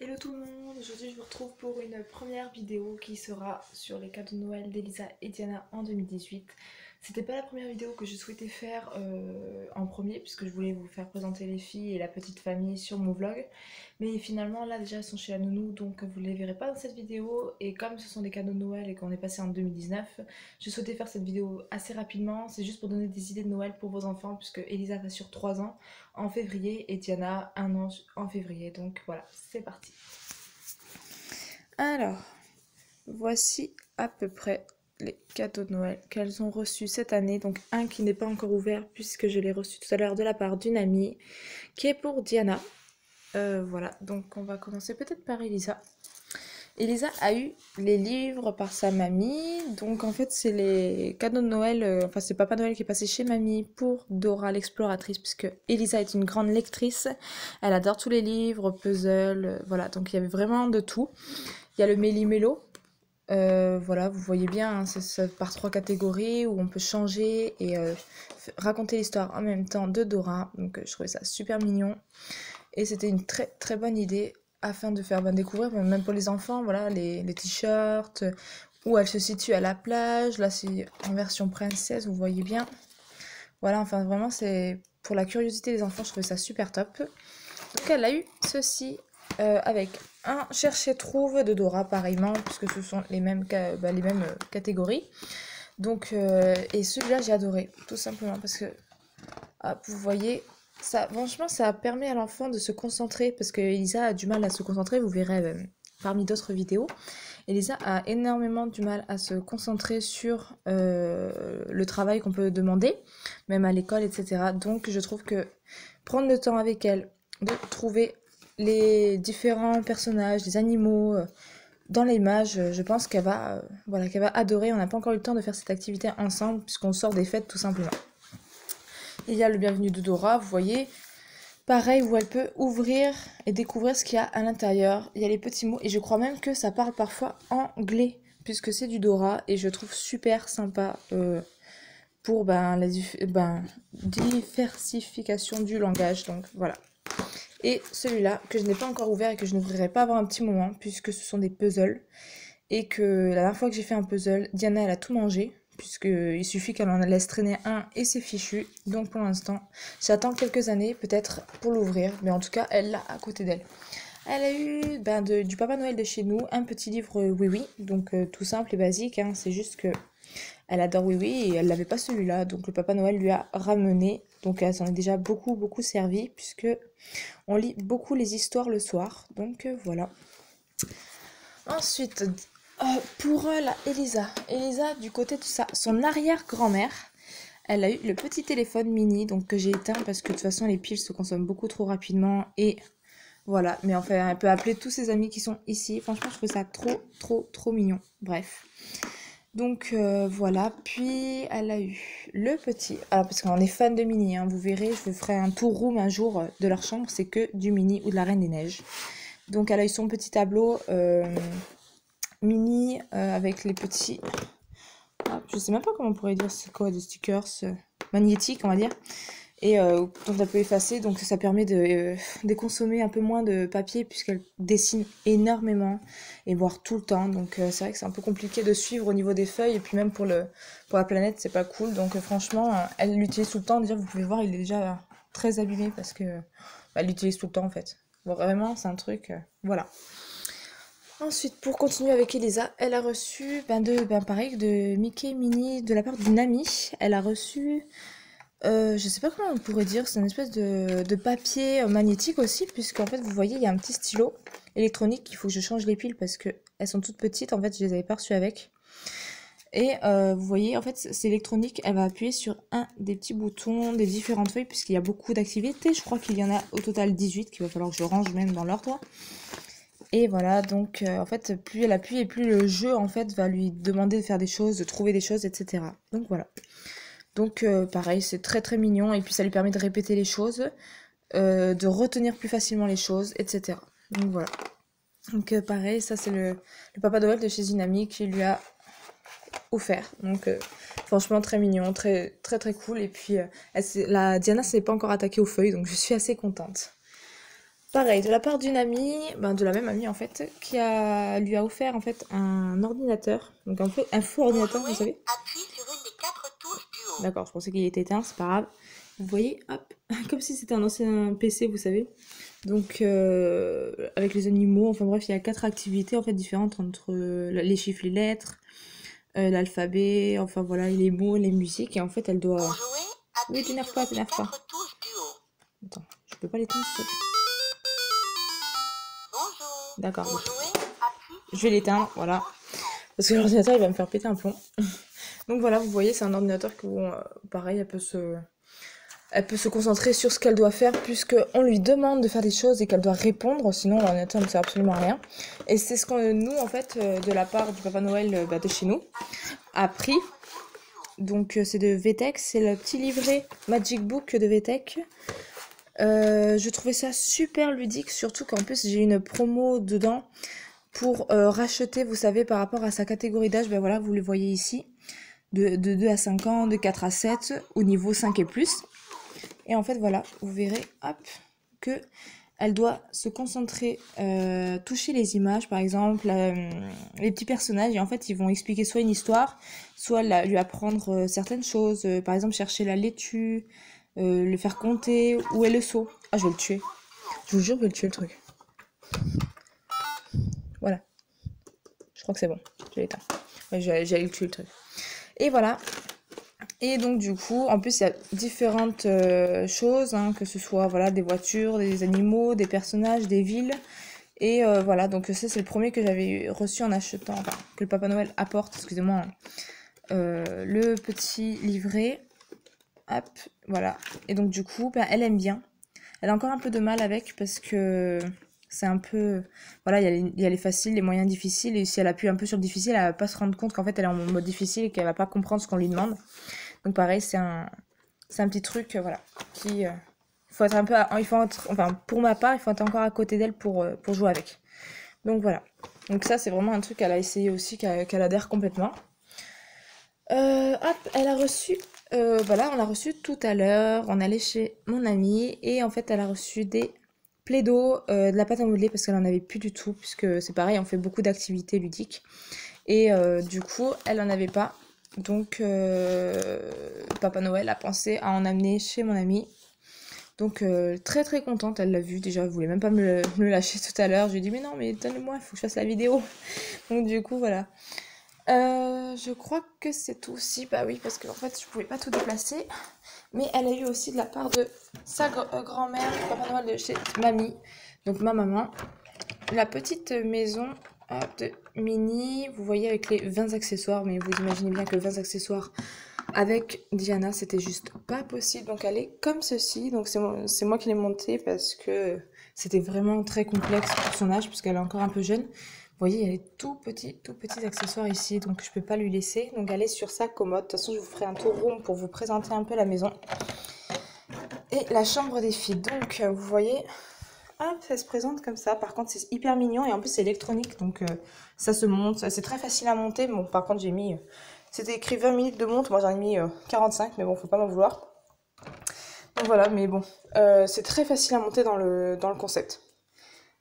Hello tout le monde, aujourd'hui je vous retrouve pour une première vidéo qui sera sur les cadeaux de Noël d'Elisa et Diana en 2018. C'était pas la première vidéo que je souhaitais faire en premier puisque je voulais vous faire présenter les filles et la petite famille sur mon vlog. Mais finalement là déjà elles sont chez la nounou donc vous les verrez pas dans cette vidéo et comme ce sont des cadeaux de Noël et qu'on est passé en 2019, je souhaitais faire cette vidéo assez rapidement. C'est juste pour donner des idées de Noël pour vos enfants puisque Elisa va sur 3 ans en février et Diana 1 an en février. Donc voilà, c'est parti. Alors, voici à peu près les cadeaux de Noël qu'elles ont reçus cette année. Donc un qui n'est pas encore ouvert puisque je l'ai reçu tout à l'heure de la part d'une amie qui est pour Diana. Voilà, donc on va commencer peut-être par Elisa. Elisa a eu les livres par sa mamie, donc en fait c'est les cadeaux de Noël, enfin c'est Papa Noël qui est passé chez mamie pour Dora l'exploratrice, puisque Elisa est une grande lectrice, elle adore tous les livres, puzzles, voilà, donc il y avait vraiment de tout. Il y a le Méli-Mélo, voilà, vous voyez bien, hein, c'est par 3 catégories où on peut changer et raconter l'histoire en même temps de Dora, donc je trouvais ça super mignon. Et c'était une très très bonne idée afin de faire découvrir, même pour les enfants, voilà, les t-shirts, où elle se situe à la plage. Là, c'est en version princesse, vous voyez bien. Voilà, enfin vraiment, c'est pour la curiosité des enfants, je trouvais ça super top. Donc elle a eu ceci avec un cherche-trouve de Dora, pareillement, puisque ce sont les mêmes, les mêmes catégories. Donc, et celui-là, j'ai adoré, tout simplement, parce que, vous voyez, ça, franchement, ça permet à l'enfant de se concentrer, parce que Elisa a du mal à se concentrer, vous verrez parmi d'autres vidéos. Elisa a énormément du mal à se concentrer sur le travail qu'on peut demander, même à l'école, etc. Donc je trouve que prendre le temps avec elle, de trouver les différents personnages, les animaux, dans l'image, je pense qu'elle va, voilà, qu'elle va adorer. On n'a pas encore eu le temps de faire cette activité ensemble, puisqu'on sort des fêtes tout simplement. Il y a le bienvenu de Dora, vous voyez, pareil où elle peut ouvrir et découvrir ce qu'il y a à l'intérieur. Il y a les petits mots et je crois même que ça parle parfois anglais puisque c'est du Dora et je trouve super sympa pour la diversification du langage. Donc voilà. Et celui-là que je n'ai pas encore ouvert et que je n'ouvrirai pas avant un petit moment puisque ce sont des puzzles et que la dernière fois que j'ai fait un puzzle, Diana elle a tout mangé puisqu'il suffit qu'elle en laisse traîner un et c'est fichu. Donc pour l'instant, j'attends quelques années peut-être pour l'ouvrir, mais en tout cas, elle l'a à côté d'elle. Elle a eu du Papa Noël de chez nous, un petit livre Oui Oui, donc tout simple et basique, hein, c'est juste que elle adore Oui Oui et elle n'avait pas celui-là, donc le Papa Noël lui a ramené, donc elle s'en est déjà beaucoup beaucoup servi puisque on lit beaucoup les histoires le soir, donc voilà. Ensuite, pour la Elisa, du côté de son arrière-grand-mère, elle a eu le petit téléphone mini, donc que j'ai éteint parce que de toute façon les piles se consomment beaucoup trop rapidement et voilà. Mais enfin, elle peut appeler tous ses amis qui sont ici. Franchement, je trouve ça trop, trop, trop mignon. Bref. Donc voilà. Puis elle a eu le petit. Alors parce qu'on est fan de mini, hein, vous verrez, je vous ferai un tour room un jour de leur chambre. C'est que du mini ou de la Reine des Neiges. Donc elle a eu son petit tableau mini avec les petits. Je sais même pas comment on pourrait dire c'est quoi, des stickers magnétiques, on va dire. Et dont elle peut effacer, donc ça permet de consommer un peu moins de papier puisqu'elle dessine énormément et voire tout le temps. Donc c'est vrai que c'est un peu compliqué de suivre au niveau des feuilles et puis même pour la planète c'est pas cool. Donc franchement elle l'utilise tout le temps. Déjà vous pouvez voir il est déjà très abîmé parce que elle l'utilise tout le temps en fait. Bon, vraiment c'est un truc voilà. Ensuite, pour continuer avec Elisa, elle a reçu pareil de Mickey Minnie de la part d'une amie. Elle a reçu je sais pas comment on pourrait dire, c'est une espèce de papier magnétique aussi, puisqu'en fait, vous voyez, il y a un petit stylo électronique, il faut que je change les piles parce que elles sont toutes petites, en fait, je les avais pas reçues avec. Et vous voyez, en fait, c'est électronique, elle va appuyer sur un des petits boutons des différentes feuilles, puisqu'il y a beaucoup d'activités, je crois qu'il y en a au total 18, qu'il va falloir que je range même dans l'ordre. Et voilà, donc en fait, plus elle appuie et plus le jeu, en fait, va lui demander de faire des choses, de trouver des choses, etc. Donc voilà. Donc pareil, c'est très très mignon et puis ça lui permet de répéter les choses, de retenir plus facilement les choses, etc. Donc voilà. Donc pareil, ça c'est le Papa Noël de chez une amie qui lui a offert. Donc franchement très mignon, très très très cool. Et puis la Diana s'est pas encore attaquée aux feuilles, donc je suis assez contente. Pareil, de la part d'une amie, ben de la même amie en fait, lui a offert en fait un ordinateur, donc un faux ordinateur, vous savez. Appuie sur une des 4 touches du haut. D'accord, je pensais qu'il était éteint, c'est pas grave. Vous voyez, hop, comme si c'était un ancien PC, vous savez. Donc, avec les animaux, enfin bref, il y a 4 activités en fait différentes entre les chiffres, les lettres, l'alphabet, enfin voilà, les mots, les musiques, et en fait, elle doit. Pour jouer, Oui, appuie t'énerve sur pas, une des t'énerve pas. 4 touches du haut. Attends, je peux pas l'éteindre ce truc. Bonjour. D'accord, Pour bon. jouer, appuie Je sur vais une des l'éteindre, 4 voilà. touches du haut. Parce que l'ordinateur, il va me faire péter un plomb. Donc voilà, vous voyez, c'est un ordinateur que, bon, pareil, elle peut se concentrer sur ce qu'elle doit faire, puisqu'on lui demande de faire des choses et qu'elle doit répondre, sinon l'ordinateur ne sert absolument à rien. Et c'est ce qu'on, nous, en fait, de la part du Papa Noël de chez nous, a pris. Donc c'est de VTech, c'est le petit livret Magic Book de VTech. Je trouvais ça super ludique, surtout qu'en plus j'ai une promo dedans pour racheter, vous savez, par rapport à sa catégorie d'âge, ben voilà, vous le voyez ici, de 2 à 5 ans, de 4 à 7, au niveau 5 et plus. Et en fait, voilà, vous verrez, hop, que elle doit se concentrer, toucher les images, par exemple, les petits personnages, et en fait, ils vont expliquer soit une histoire, soit lui apprendre certaines choses, par exemple, chercher la laitue, le faire compter, où est le seau. Ah, je vais le tuer. Je vous jure, je vais le tuer, le truc. Voilà. Je crois que c'est bon. Je l'ai éteint. Ouais, j'allais le tuer, le truc. Et voilà. Et donc du coup, en plus il y a différentes choses, hein, que ce soit voilà des voitures, des animaux, des personnages, des villes. Et voilà, donc ça c'est le premier que j'avais reçu en achetant, enfin que le Papa Noël apporte, excusez-moi, le petit livret. Hop, voilà. Et donc du coup, ben, elle aime bien. Elle a encore un peu de mal avec parce que c'est un peu... Voilà, il y a les faciles, les moyens difficiles. Et si elle appuie un peu sur le difficile, elle va pas se rendre compte qu'en fait elle est en mode difficile et qu'elle va pas comprendre ce qu'on lui demande. Donc pareil, c'est un petit truc, voilà, qui... faut être un peu... Il faut être, enfin, pour ma part, il faut être encore à côté d'elle pour jouer avec. Donc voilà. Donc ça, c'est vraiment un truc qu'elle a essayé aussi, qu'elle adhère complètement. Hop, elle a reçu... voilà, on l'a reçu tout à l'heure. On allait chez mon amie et en fait, elle a reçu des Play-Doh, de la pâte à modeler parce qu'elle en avait plus du tout, puisque c'est pareil, on fait beaucoup d'activités ludiques. Et du coup, elle en avait pas. Donc, Papa Noël a pensé à en amener chez mon amie. Donc, très très contente, elle l'a vu. Déjà, elle voulait même pas me le lâcher tout à l'heure. Je lui ai dit, mais non, mais donne-le-moi, il faut que je fasse la vidéo. Donc, du coup, voilà. Je crois que c'est tout aussi. Bah oui, parce qu'en fait, je pouvais pas tout déplacer. Mais elle a eu aussi de la part de sa grand-mère, Papa Noël de chez mamie. Donc, ma maman. La petite maison de Mini, vous voyez avec les 20 accessoires, mais vous imaginez bien que 20 accessoires avec Diana, c'était juste pas possible. Donc elle est comme ceci, donc c'est moi qui l'ai montée parce que c'était vraiment très complexe pour son âge, puisqu'elle est encore un peu jeune. Vous voyez, il y a les tout petits accessoires ici, donc je peux pas lui laisser. Donc elle est sur sa commode. De toute façon, je vous ferai un tour rond pour vous présenter un peu la maison. Et la chambre des filles. Donc vous voyez, hop, ça se présente comme ça. Par contre, c'est hyper mignon et en plus, c'est électronique. Donc, ça se monte. C'est très facile à monter. Bon, par contre, j'ai mis... C'était écrit 20 minutes de monte. Moi, j'en ai mis 45. Mais bon, faut pas m'en vouloir. Donc voilà, mais bon. C'est très facile à monter dans le concept.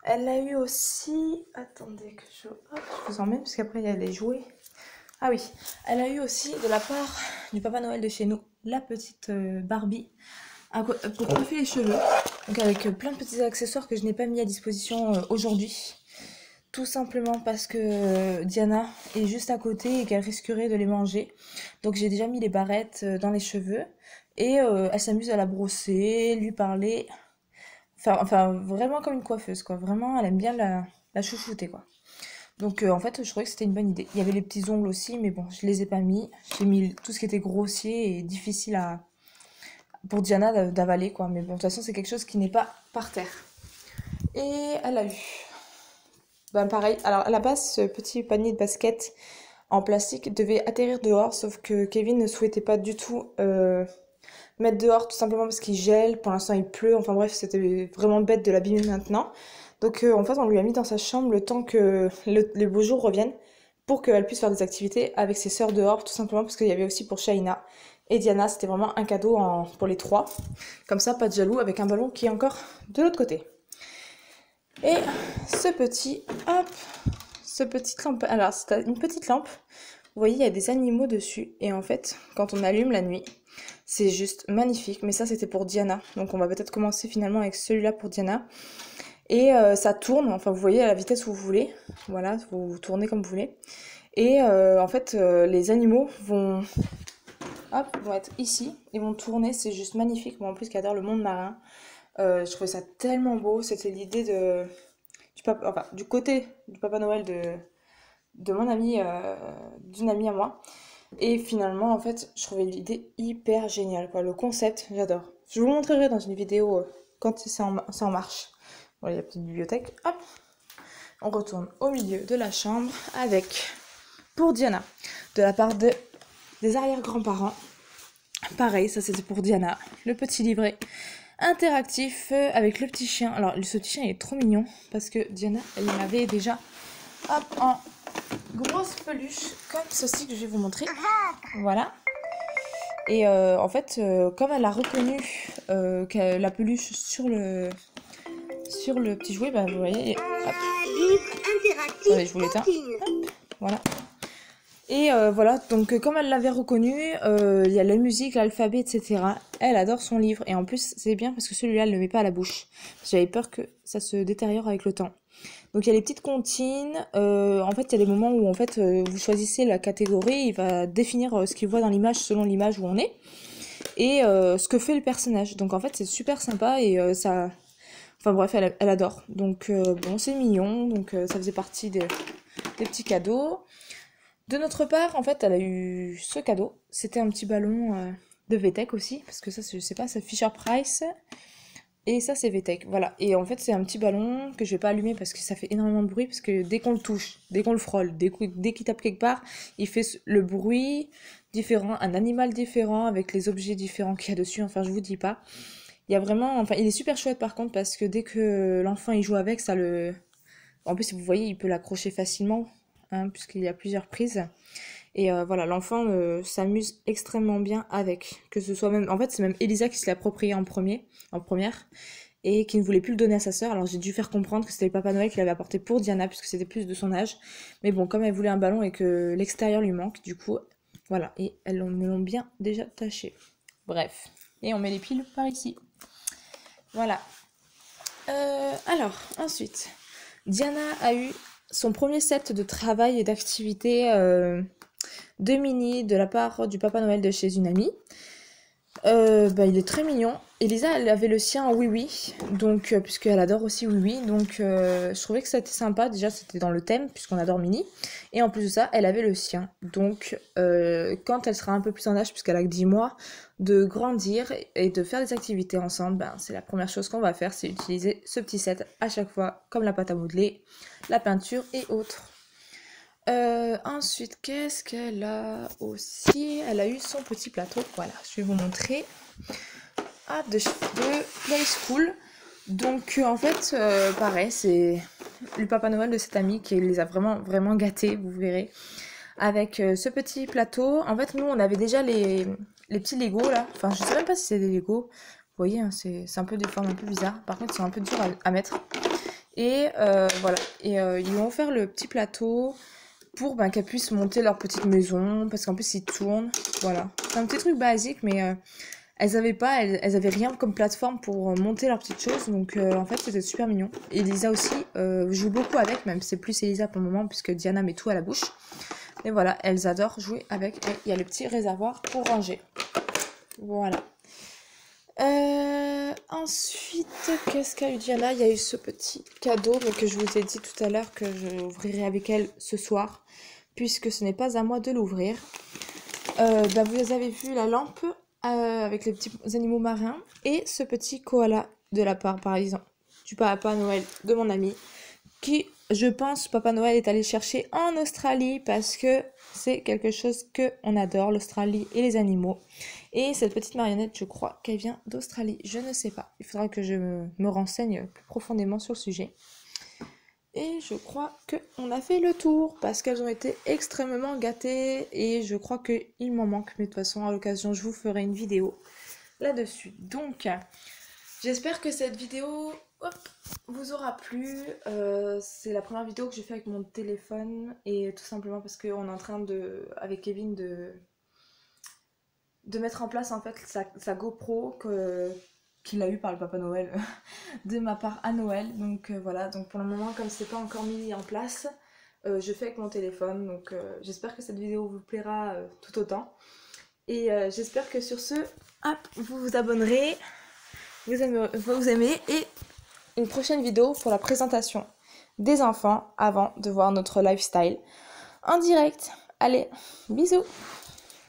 Elle a eu aussi... Attendez que je... Hop, je vous emmène parce qu'après, il y a des jouets. Ah oui. Elle a eu aussi, de la part du Papa Noël de chez nous, la petite Barbie pour coiffer les cheveux. Donc avec plein de petits accessoires que je n'ai pas mis à disposition aujourd'hui. Tout simplement parce que Diana est juste à côté et qu'elle risquerait de les manger. Donc j'ai déjà mis les barrettes dans les cheveux. Et elle s'amuse à la brosser, lui parler. Enfin, vraiment comme une coiffeuse, quoi. Vraiment, elle aime bien la chouchouter, quoi. Donc en fait, je trouvais que c'était une bonne idée. Il y avait les petits ongles aussi, mais bon, je les ai pas mis. J'ai mis tout ce qui était grossier et difficile pour Diana d'avaler, quoi. Mais bon, de toute façon, c'est quelque chose qui n'est pas par terre. Et elle a eu. Ben pareil, alors à la base, ce petit panier de basket en plastique devait atterrir dehors, sauf que Kevin ne souhaitait pas du tout mettre dehors, tout simplement parce qu'il gèle. Pour l'instant, il pleut. Enfin bref, c'était vraiment bête de l'abîmer maintenant. Donc en fait, on lui a mis dans sa chambre le temps que les beaux jours reviennent pour qu'elle puisse faire des activités avec ses sœurs dehors, tout simplement parce qu'il y avait aussi pour Shaina et Diana. C'était vraiment un cadeau pour les trois. Comme ça, pas de jaloux avec un ballon qui est encore de l'autre côté. Et ce petit, hop, ce petite lampe, alors c'est une petite lampe, vous voyez il y a des animaux dessus, et en fait quand on allume la nuit, c'est juste magnifique, mais ça c'était pour Diana, donc on va peut-être commencer finalement avec celui-là pour Diana. Et ça tourne, enfin vous voyez à la vitesse où vous voulez, voilà, vous tournez comme vous voulez. Et en fait les animaux vont, hop, vont être ici, ils vont tourner, c'est juste magnifique, moi en plus qui adore le monde marin. Je trouvais ça tellement beau, c'était l'idée du côté du Papa Noël de mon ami, d'une amie à moi. Et finalement, en fait, je trouvais l'idée hyper géniale, quoi. Le concept, j'adore. Je vous montrerai dans une vidéo quand c'est en marche. Voilà, il y a la petite bibliothèque. Hop, on retourne au milieu de la chambre avec, pour Diana, de la part des arrière-grands-parents. Pareil, ça c'était pour Diana, le petit livret interactif avec le petit chien. Alors, ce petit chien il est trop mignon parce que Diana, elle m'avait déjà, hop, en grosse peluche comme ceci que je vais vous montrer. Voilà. Et en fait, comme elle a reconnu la peluche sur le petit jouet, bah, vous voyez. Hop. Attendez, je vous l'éteins. Voilà. Et voilà, donc comme elle l'avait reconnu, il y a la musique, l'alphabet, etc. Elle adore son livre. Et en plus, c'est bien parce que celui-là, elle ne le met pas à la bouche. J'avais peur que ça se détériore avec le temps. Donc il y a les petites comptines. En fait, il y a des moments où en fait, vous choisissez la catégorie. Il va définir ce qu'il voit dans l'image selon l'image où on est. Et ce que fait le personnage. Donc en fait, c'est super sympa et ça... Enfin bref, elle adore. Donc bon, c'est mignon. Donc ça faisait partie des petits cadeaux. De notre part, en fait, elle a eu ce cadeau. C'était un petit ballon de VTech aussi, parce que ça, je sais pas, c'est Fisher Price. Et ça, c'est VTech, voilà. Et en fait, c'est un petit ballon que je vais pas allumer parce que ça fait énormément de bruit, parce que dès qu'on le touche, dès qu'on le frôle, dès qu'il tape quelque part, il fait le bruit différent, un animal différent, avec les objets différents qu'il y a dessus, enfin, je vous dis pas. Il y a vraiment... Enfin, il est super chouette par contre, parce que dès que l'enfant il joue avec, ça le... En plus, si vous voyez, il peut l'accrocher facilement, hein, puisqu'il y a plusieurs prises. Et voilà, l'enfant s'amuse extrêmement bien avec. Que ce soit même... En fait, c'est même Elisa qui se l'a approprié en première, et qui ne voulait plus le donner à sa sœur. Alors j'ai dû faire comprendre que c'était le Papa Noël qui l'avait apporté pour Diana, puisque c'était plus de son âge. Mais bon, comme elle voulait un ballon et que l'extérieur lui manque, du coup, voilà. Et elles me l'ont bien déjà taché. Bref. Et on met les piles par ici. Voilà. Alors, ensuite, Diana a eu son premier set de travail et d'activité de mini de la part du Papa Noël de chez une amie. Il est très mignon. Elisa, elle avait le sien en oui-oui, donc puisqu'elle adore aussi oui-oui, donc je trouvais que c'était sympa. Déjà, c'était dans le thème, puisqu'on adore Mini. Et en plus de ça, elle avait le sien. Donc, quand elle sera un peu plus en âge, puisqu'elle a que 10 mois, de grandir et de faire des activités ensemble, c'est la première chose qu'on va faire, c'est utiliser ce petit set à chaque fois, comme la pâte à modeler, la peinture et autres. Ensuite, qu'est-ce qu'elle a aussi? Elle a eu son petit plateau. Voilà, je vais vous montrer. De Play School. Donc, en fait, pareil, c'est le Papa Noël de cette amie qui les a vraiment, vraiment gâtés, vous verrez. Avec ce petit plateau. En fait, nous, on avait déjà les petits Lego là. Enfin, je sais même pas si c'est des Lego. Vous voyez, hein, c'est un peu des formes un peu bizarres. Par contre, c'est un peu dur à mettre. Et voilà. Et ils lui ont offert le petit plateau pour qu'elles puissent monter leur petite maison, parce qu'en plus ils tournent, voilà. C'est un petit truc basique, mais elles avaient rien comme plateforme pour monter leurs petites choses, donc en fait c'était super mignon. Elisa aussi joue beaucoup avec, même si c'est plus Elisa pour le moment, puisque Diana met tout à la bouche. Et voilà, elles adorent jouer avec, et il y a le petit réservoir pour ranger. Voilà. Ensuite, qu'est-ce qu'a eu Diana? Il y a eu ce petit cadeau, mais que je vous ai dit tout à l'heure que je ouvrirai avec elle ce soir, puisque ce n'est pas à moi de l'ouvrir. Vous avez vu la lampe avec les petits animaux marins et ce petit koala de la part, par exemple, du Papa Noël de mon ami, qui, je pense, Papa Noël est allé chercher en Australie parce que c'est quelque chose qu'on adore, l'Australie et les animaux. Et cette petite marionnette, je crois qu'elle vient d'Australie. Je ne sais pas. Il faudra que je me renseigne plus profondément sur le sujet. Et je crois qu'on a fait le tour parce qu'elles ont été extrêmement gâtées et je crois qu'il m'en manque. Mais de toute façon, à l'occasion, je vous ferai une vidéo là-dessus. Donc, j'espère que cette vidéo hop, vous aura plu. C'est la première vidéo que j'ai fait avec mon téléphone et tout simplement parce qu'on est en train de, avec Kevin, de mettre en place en fait sa GoPro qu'il a eu par le Papa Noël de ma part à Noël. Donc voilà, donc pour le moment comme c'est pas encore mis en place, je fais avec mon téléphone. Donc j'espère que cette vidéo vous plaira tout autant. Et j'espère que sur ce, hop, vous vous abonnerez, vous aimez et une prochaine vidéo pour la présentation des enfants avant de voir notre lifestyle en direct. Allez, bisous!